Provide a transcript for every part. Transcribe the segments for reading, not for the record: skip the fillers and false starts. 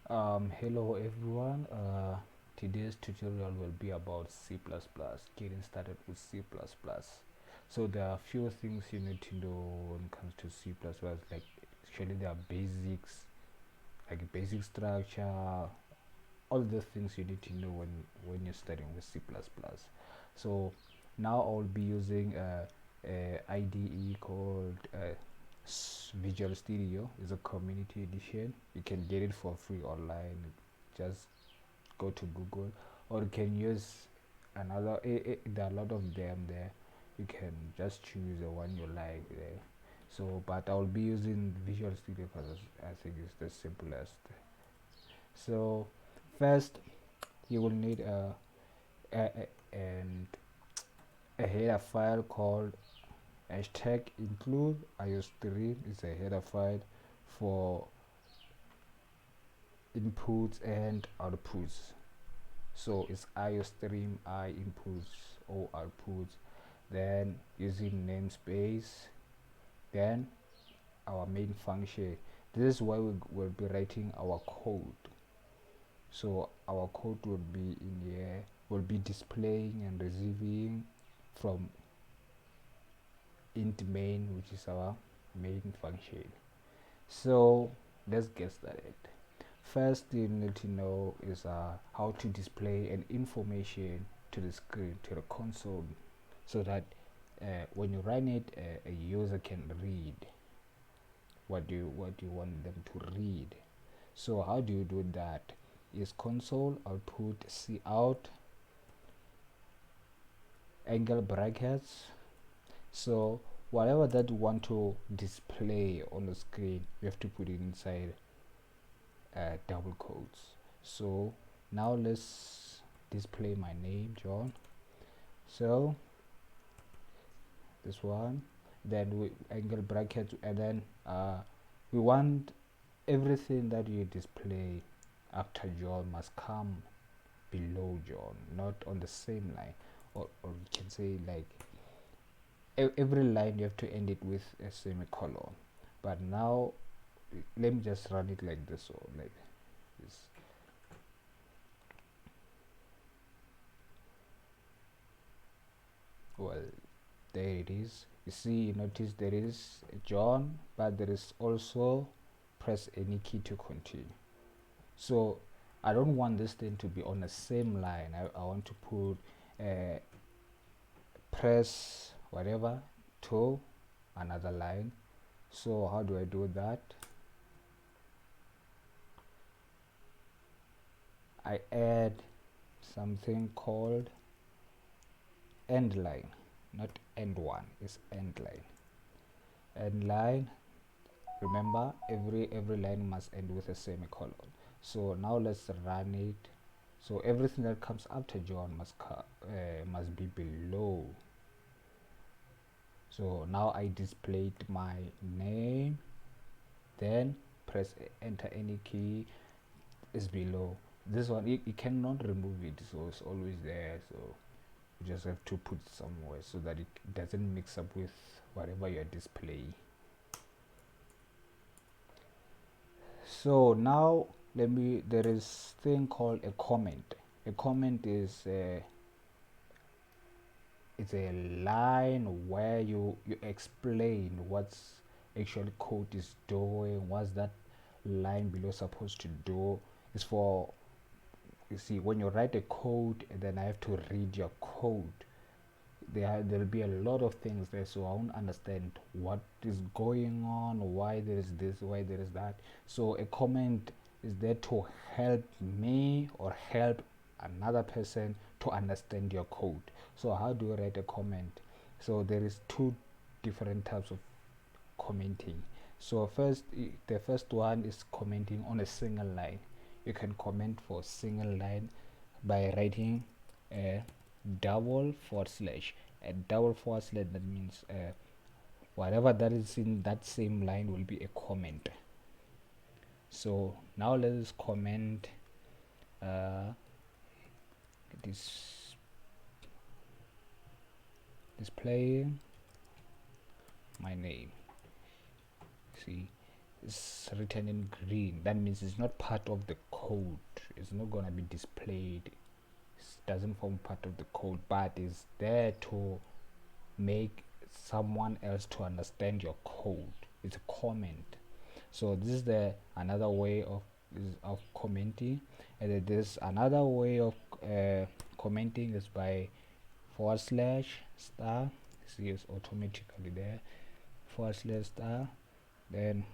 Hello everyone. Today's tutorial will be about C++, getting started with C++. So there are a few things you need to know when it comes to C++, like actually there are basics, like basic structure, all the things you need to know when you're studying with C++. So now I'll be using a IDE called Visual Studio. It's a community edition. You can get it for free online. Just go to Google, or you can use another. There are a lot of them there. You can just choose the one you like there. So, but I'll be using Visual Studio because I think it's the simplest. So, first you will need and a header file called hashtag include iostream. Is a header file for inputs and outputs. So it's iostream I inputs or outputs, then using namespace, then our main function. This is why we will be writing our code. So our code will be in here, will be displaying and receiving from int main, which is our main function. So let's get started. First you need to know is how to display an information to the screen, to the console, so that when you run it, a user can read what you want them to read. So how do you do that? Is console output cout angle brackets. So whatever that you want to display on the screen, you have to put it inside double quotes. So now let's display my name, John. So this one, then we angle brackets, and then we want everything that you display after John must come below John, not on the same line, or you can say like every line you have to end it with a semicolon. But now let me just run it like this, or like this. Well, there it is. You see, you notice there is John, but there is also press any key to continue. So I don't want this thing to be on the same line. I want to put press whatever to another line. So how do I do that? I add something called end line, not end one, it's end line. End line, remember every line must end with a semicolon. So now let's run it. So everything that comes after John must be below. So now I displayed my name, then press enter any key, is below. This one you cannot remove it, so it's always there. So you just have to put it somewhere so that it doesn't mix up with whatever you're displaying. So now there is thing called a comment. A comment is it's a line where you explain what's actually code is doing, what's that line below supposed to do. It's for, you see, when you write a code and then I have to read your code, there'll be a lot of things there, so I won't understand what is going on, why there is this, why there is that. So a comment is there to help me or help another person to understand your code. So how do you write a comment? So there is two different types of commenting. So the first one is commenting on a single line. You can comment for a single line by writing a double forward slash. A double forward slash, that means whatever that is in that same line will be a comment. So now let's comment this display my name. See, is written in green, that means it's not part of the code. It's not gonna be displayed. It doesn't form part of the code, but is there to make someone else to understand your code. It's a comment. So this is the another way of commenting, and then there's another way of commenting is by / star. See, it's automatically there. / star, then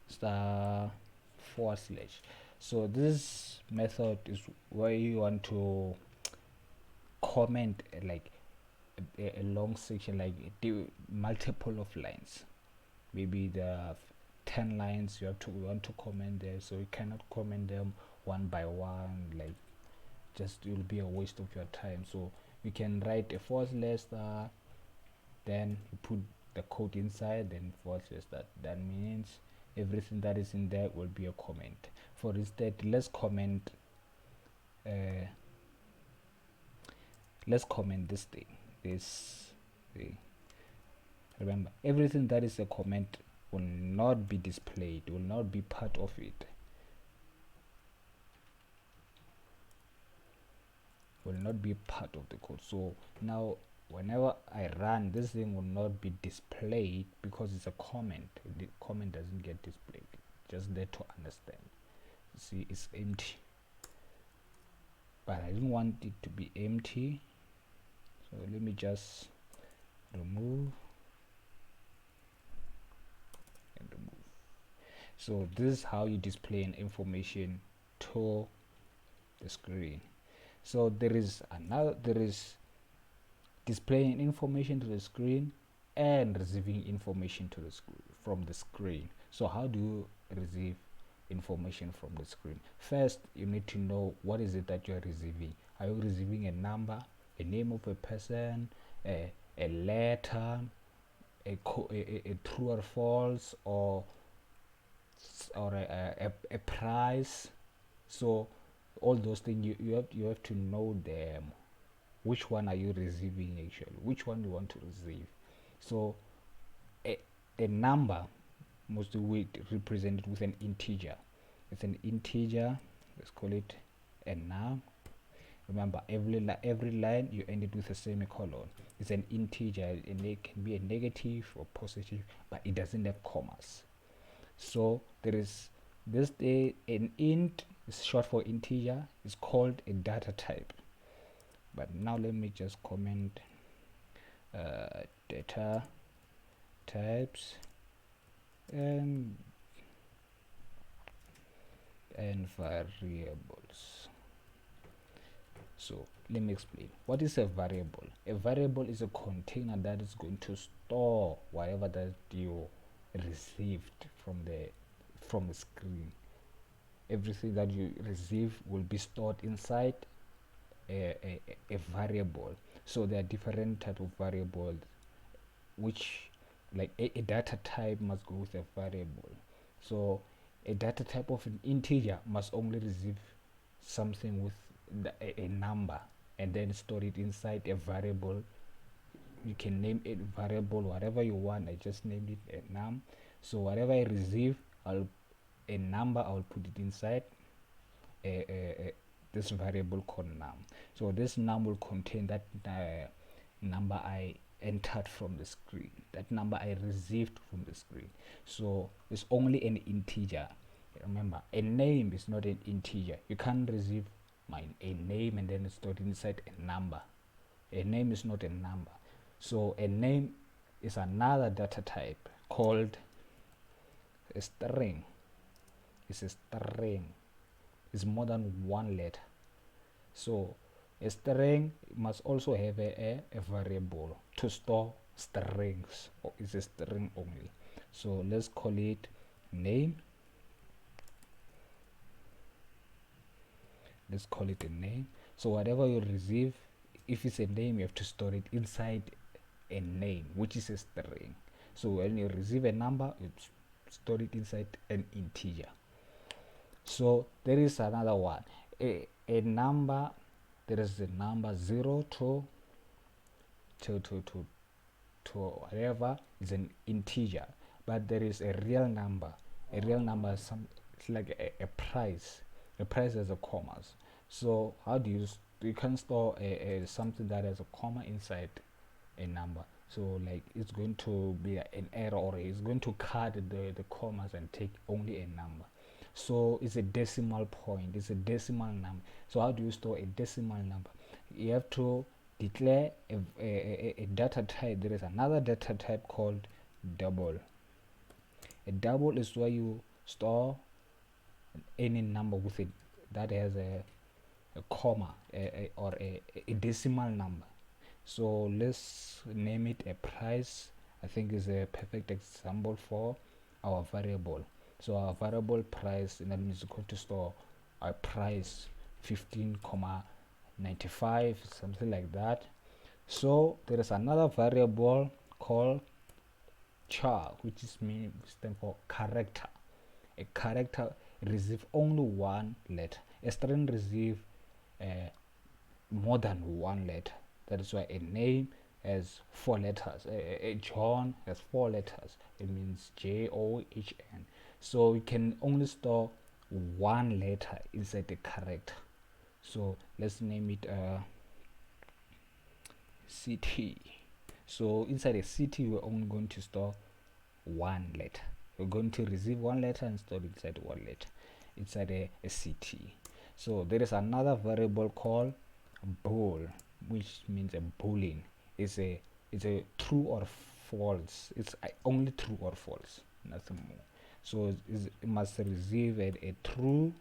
star / so this method is where you want to comment like a long section, like do multiple of lines. Maybe there are 10 lines you want to comment there, so you cannot comment them one by one, like just it will be a waste of your time. So you can write a / star, then you put the code inside, then / star. That means everything that is in there will be a comment. For instance, let's comment this thing. Remember, everything that is a comment will not be displayed, will not be part of it, will not be part of the code. So now whenever I run, this thing will not be displayed because it's a comment. The comment doesn't get displayed, just there to understand. See, it's empty, but I didn't want it to be empty, so let me just remove and remove. So this is how you display an information to the screen. So there is displaying information to the screen and receiving information to the from the screen. So how do you receive information from the screen? First, you need to know what is it that you are receiving. Are you receiving a number, a name of a person, a letter, a true or false, or a price? So all those things you have to know them. Which one are you receiving actually? Which one you want to receive? So a number must be represented with an integer. It's an integer. Let's call it a num. Remember, every line you end it with a semicolon. It's an integer, and it can be a negative or positive, but it doesn't have commas. So there is this an int is short for integer, is called a data type. But now let me just comment data types and variables. So let me explain. What is a variable? A variable is a container that is going to store whatever that you received from the screen. Everything that you receive will be stored inside a variable. So there are different type of variables, which like a data type must go with a variable. So a data type of an integer must only receive something with a number and then store it inside a variable. You can name it variable whatever you want. I just named it a num. So whatever I receive, a number, I'll put it inside this variable called num. So this num will contain that number I entered from the screen, that number I received from the screen. So it's only an integer. Remember, a name is not an integer. You can't receive a name and then store it inside a number. A name is not a number. So a name is another data type called a string. It's a string. It's more than one letter. So a string must also have a variable to store strings, or it's a string only. So let's call it name. Let's call it a name. So whatever you receive, if it's a name, you have to store it inside a name, which is a string. So when you receive a number, you store it inside an integer. So there is another one, a number. There is the number 0 to whatever is an integer, but there is a real number. A real number is it's like a price. A price has a commas. So how do you can store a something that has a comma inside a number. So like it's going to be an error, or it's going to cut the commas and take only a number. So it's a decimal point, it's a decimal number. So how do you store a decimal number? You have to declare a data type. There is another data type called double. A double is where you store any number with it that has a comma, or a decimal number. So let's name it a price. I think is a perfect example for our variable. So our variable price, and that means we're going to store our price 15,95, something like that. So there is another variable called char, which is stand for character. A character receive only one letter. A string receive more than one letter. That is why a name has 4 letters. A John has 4 letters. It means JOHN. So we can only store one letter inside the character. So let's name it CT. So inside a CT, we're only going to store one letter. We're going to receive one letter and store it inside one letter inside a CT. So there is another variable called bool, which means a boolean. It's a true or false. It's only true or false, nothing more. So it must receive a true,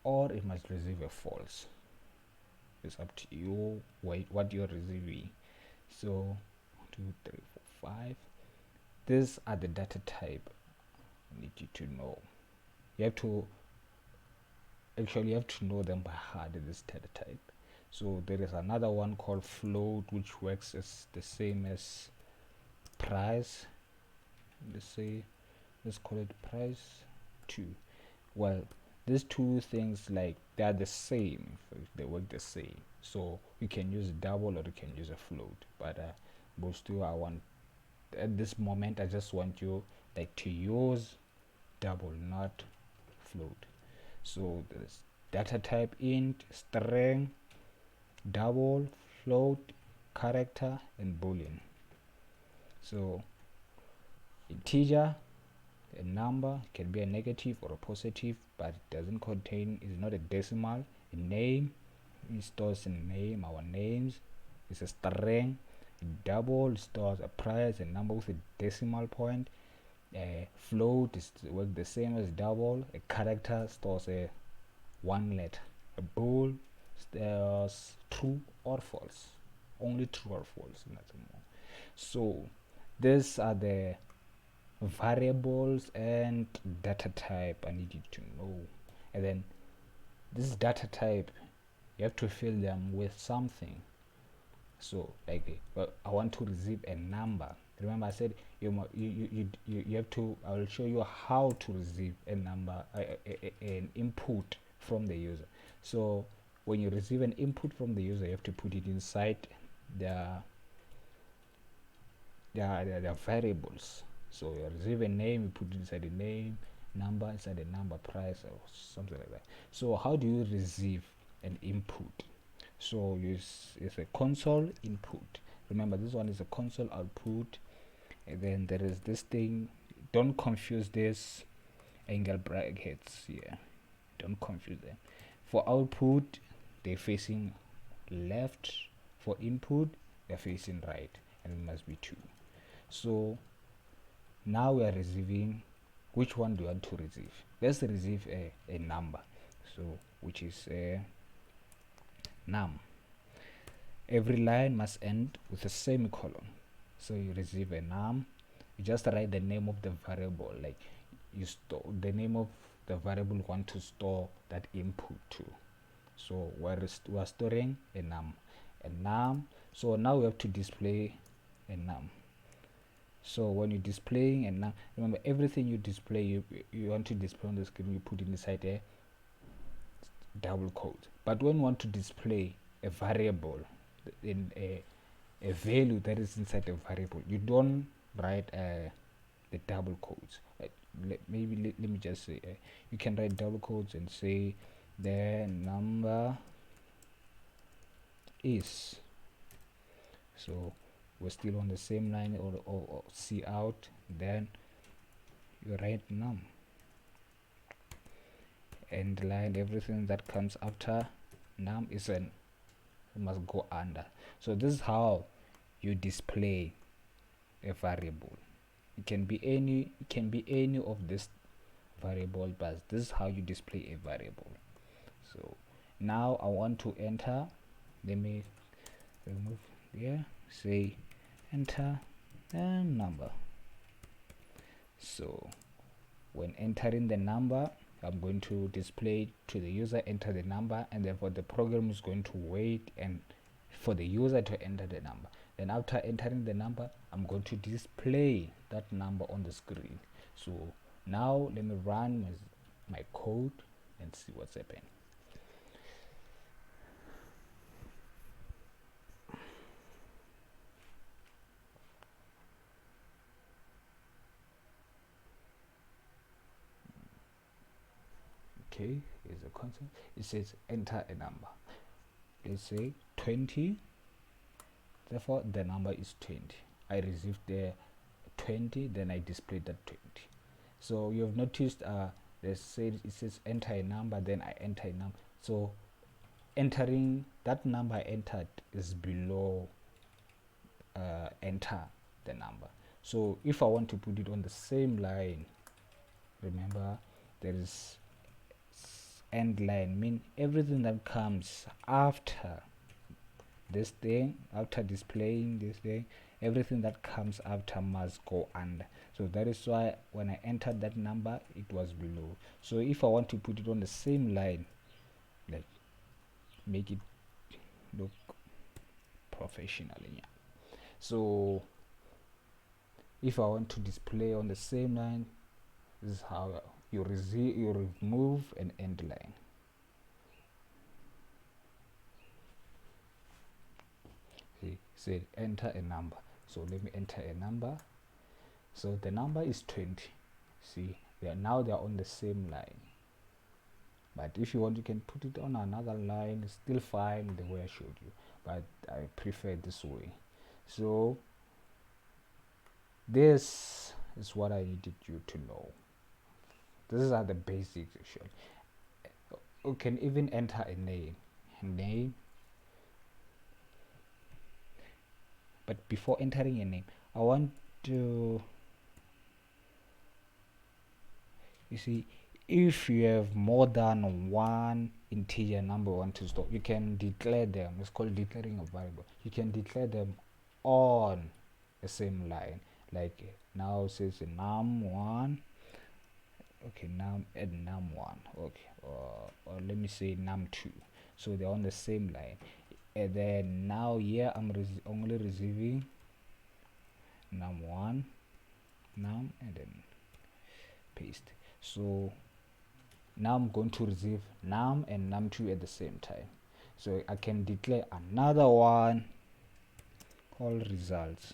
or it must receive a false. It's up to you what you're receiving. So 1, 2, 3, 4, 5. These are the data type I need you to know. You have to know them by heart, this data type. So there is another one called float, which works as the same as price. Let's call it price 2. Well, these two things, like, they are the same. They work the same. So you can use double or you can use a float, but those two, I want at this moment, I just want you like to use double, not float. So there's data type int, string, double, float, character, and boolean. So integer, a number, can be a negative or a positive, but it doesn't contain, is not a decimal. A name, it stores a name, our names. It's a string. Double stores a price, a number with a decimal point. Float is work the same as double. A character stores a one letter. A bool stores true or false, only true or false, nothing more. So these are the variables and data type I need you to know. And then this data type, you have to fill them with something. So like, I want to receive a number. Remember I said you have to, I will show you how to receive a number, an input from the user. So when you receive an input from the user, you have to put it inside their variables. So you receive a name, you put it inside the name, number inside the number, price, or something like that. So how do you receive an input? So it's a console input. Remember, this one is a console output, and then there is this thing. Don't confuse this angle brackets here. Don't confuse them. For output, they're facing left. For input, they're facing right, and it must be 2. So now we are receiving, which one do you want to receive? Let's receive a number, so which is num. Every line must end with a semicolon. So you receive a num, you just write the name of the variable, like you store the name of the variable you want to store that input to. So we're storing a num. So now we have to display a num. So when you're displaying a num, remember, everything you display, you want to display on the screen, you put it inside a double quote. But when you want to display a variable in a value that is inside a variable, you don't write the double quotes. Let me just say, you can write double quotes and say the number is. So we're still on the same line, or see out, then you write num, and line, everything that comes after num is an must go under. So this is how you display a variable. It can be any of this variable, but this is how you display a variable. So now I want to enter, let me remove here, say enter a number. So when entering the number, I'm going to display to the user enter the number, and therefore the program is going to wait and for the user to enter the number. Then after entering the number, I'm going to display that number on the screen. So now let me run my code and see what's happening. Okay, here's the console. It says enter a number. Let's say 20. Therefore the number is 20. I received the 20, then I displayed that 20. So you've noticed it says enter a number, then I enter a number. So entering that number I entered is below enter the number. So if I want to put it on the same line, remember there is end line, mean everything that comes after this thing, after displaying this thing, everything that comes after must go under. So that is why when I entered that number, it was below. So if I want to put it on the same line, like make it look professional, yeah. So if I want to display on the same line, this is how you remove an end line. See, say enter a number. So let me enter a number. So the number is 20. See, now they are on the same line. But if you want, you can put it on another line. It's still fine the way I showed you, but I prefer this way. So this is what I needed you to know. These are the basics actually. You can even enter a name. But before entering a name, I want to, you see, if you have more than one integer number you want to store, you can declare them. It's called declaring a variable. You can declare them on the same line. Like now it says num1. Okay, num and num1. Okay, or let me say num2. So they're on the same line. And then now here I'm only receiving num1, num, and then paste. So now I'm going to receive num and num2 at the same time. So I can declare another one called results.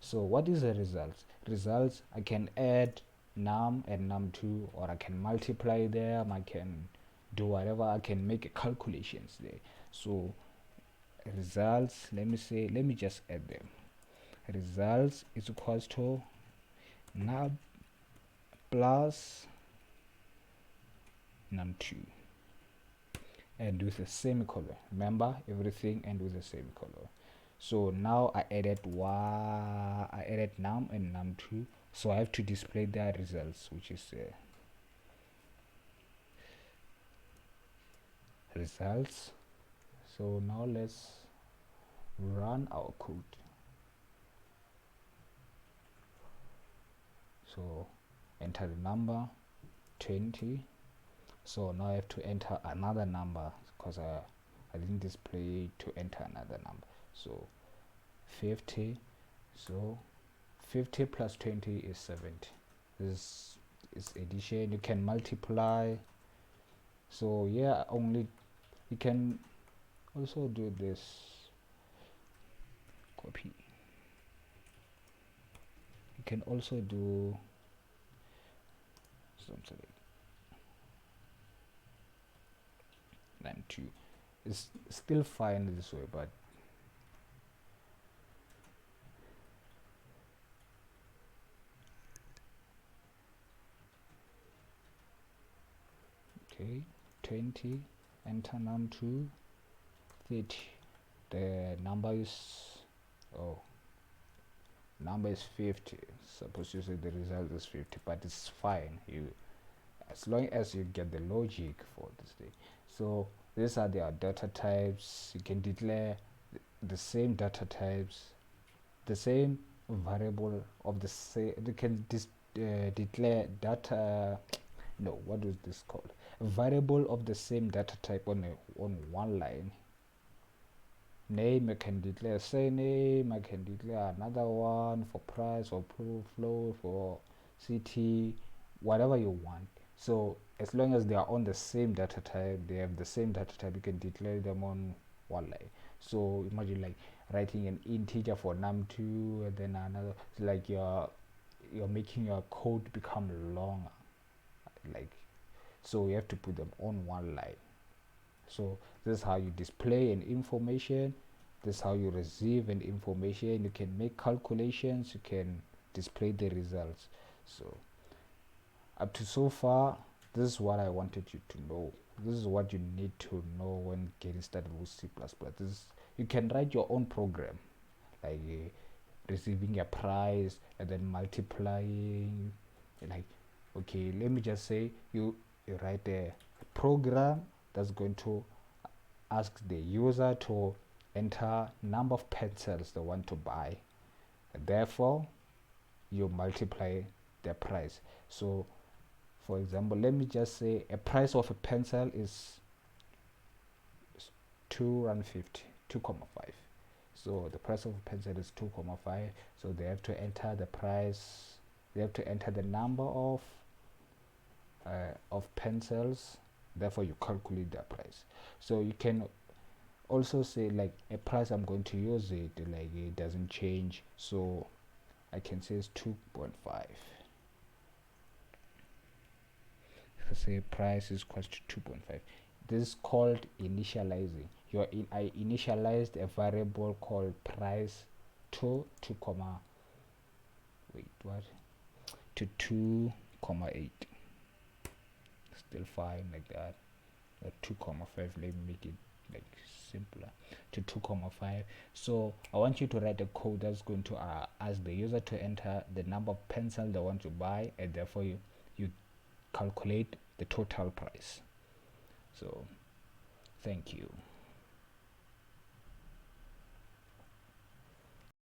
So what is a result? Results, I can add num and num2, or I can multiply them, I can do whatever, I can make calculations there. So results, let me just add them. Results is equals to num plus num2, and with a semicolon. Remember, everything ends with a semicolon. So now I added num and num2, so I have to display their results, which is results. So now let's run our code. So enter the number 20. So now I have to enter another number because I didn't display to enter another number. So 50. So 50 plus 20 is 70. This is addition. You can multiply. So yeah, only you can also do this. can also do something like line 2. It's still fine this way, but okay, 20, enter num2, 30. The number is, oh, number is 50. Suppose you say the result is 50, but it's fine. You, as long as you get the logic for this thing. So these are their data types. You can declare the same data types, the same variable of the same. You can declare data. No, what is this called? A variable of the same data type on one line. Name, I can declare say name. I can declare another one for price or flow for city, whatever you want. So as long as they are on the same data type, they have the same data type, you can declare them on one line. So imagine like writing an integer for num2 and then another, like you're making your code become longer, like, so you have to put them on one line. So this is how you display an information, this is how you receive an information. You can make calculations, you can display the results. So up to so far, this is what I wanted you to know. This is what you need to know when getting started with C++. This is, you can write your own program, like receiving a price and then multiplying, like, okay, let me just say you write a program that's going to ask the user to enter number of pencils they want to buy, and therefore you multiply the price. So for example, let me just say a price of a pencil is 2.50, 2.5. So the price of a pencil is 2.5. So they have to enter the price, they have to enter the number of pencils, therefore you calculate the price. So you can also say like a price, I'm going to use it like it doesn't change, so I can say it's 2.5. Say price is equal to 2.5. This is called initializing. I initialized a variable called price to 2.8. Still fine like that. 2.5, let me make it like simpler, to 2.5. So I want you to write a code that's going to ask the user to enter the number of pencils they want to buy, and therefore you calculate the total price. So thank you.